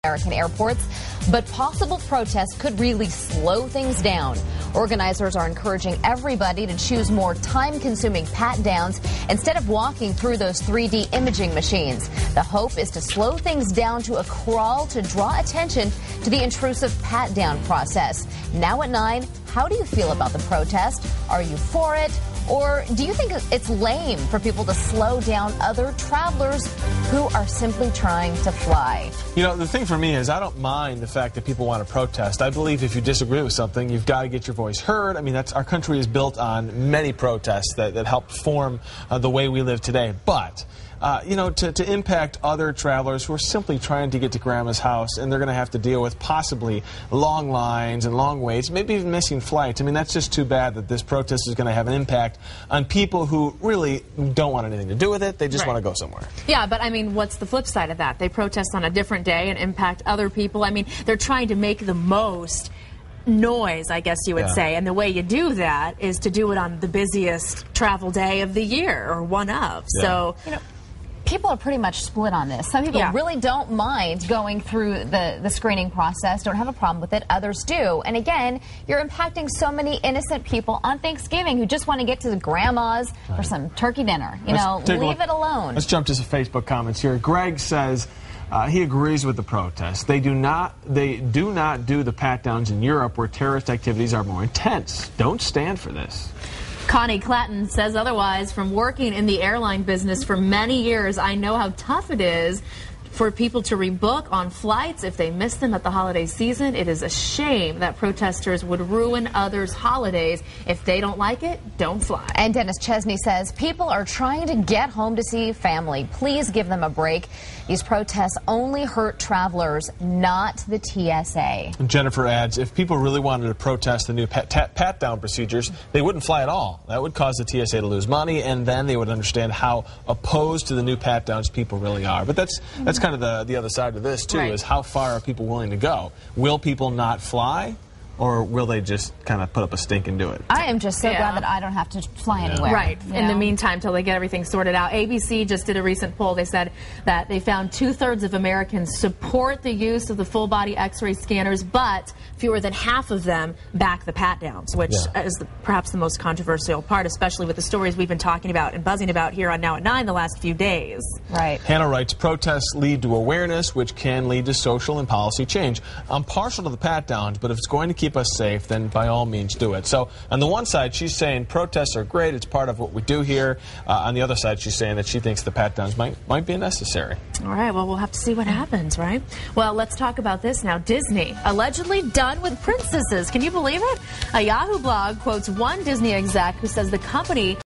American airports, but possible protests could really slow things down. Organizers are encouraging everybody to choose more time-consuming pat-downs instead of walking through those 3D imaging machines. The hope is to slow things down to a crawl to draw attention to the intrusive pat-down process. Now at 9, how do you feel about the protest? Are you for it? Or do you think it's lame for people to slow down other travelers who are simply trying to fly? You know, the thing for me is I don't mind the fact that people want to protest. I believe if you disagree with something, you've got to get your voice heard. I mean, our country is built on many protests that help form the way we live today. But you know, to impact other travelers who are simply trying to get to grandma's house, and they're going to have to deal with possibly long lines and long waits, maybe even missing flights. I mean, that's just too bad that this protest is going to have an impact on people who really don't want anything to do with it. They just want to go somewhere. Yeah, but I mean, what's the flip side of that? They protest on a different day and impact other people. I mean, they're trying to make the most noise, I guess you would say, and the way you do that is to do it on the busiest travel day of the year, or one of. So, you know, people are pretty much split on this. Some people really don't mind going through the screening process, don't have a problem with it. Others do. And again, you're impacting so many innocent people on Thanksgiving who just want to get to the grandma's for some turkey dinner. You know, leave it alone. Let's jump to some Facebook comments here. Greg says he agrees with the protest. They do not do the pat-downs in Europe where terrorist activities are more intense. Don't stand for this. Connie Clatton says otherwise. From working in the airline business for many years, I know how tough it is for people to rebook on flights if they miss them at the holiday season. It is a shame that protesters would ruin others' holidays. If they don't like it, don't fly. And Dennis Chesney says people are trying to get home to see family. Please give them a break. These protests only hurt travelers, not the TSA. And Jennifer adds, if people really wanted to protest the new pat-down procedures, they wouldn't fly at all. That would cause the TSA to lose money, and then they would understand how opposed to the new pat-downs people really are. But that's kind of the other side of this, too, is how far are people willing to go? Will people not fly? Or will they just kind of put up a stink and do it? I am just so glad that I don't have to fly anywhere. Right. In the meantime, till they get everything sorted out. ABC just did a recent poll. They said that they found 2/3 of Americans support the use of the full-body X-ray scanners, but fewer than half of them back the pat-downs, which is perhaps the most controversial part, especially with the stories we've been talking about and buzzing about here on Now at 9 the last few days. Right. Hannah writes, protests lead to awareness, which can lead to social and policy change. I'm partial to the pat-downs, but if it's going to keep us safe, then by all means do it. So on the one side, she's saying protests are great, it's part of what we do here. On the other side, she's saying that she thinks the pat-downs might be necessary. All right, well, we'll have to see what happens, right? Well, let's talk about this now. Disney, allegedly done with princesses. Can you believe it? A Yahoo blog quotes one Disney exec who says the company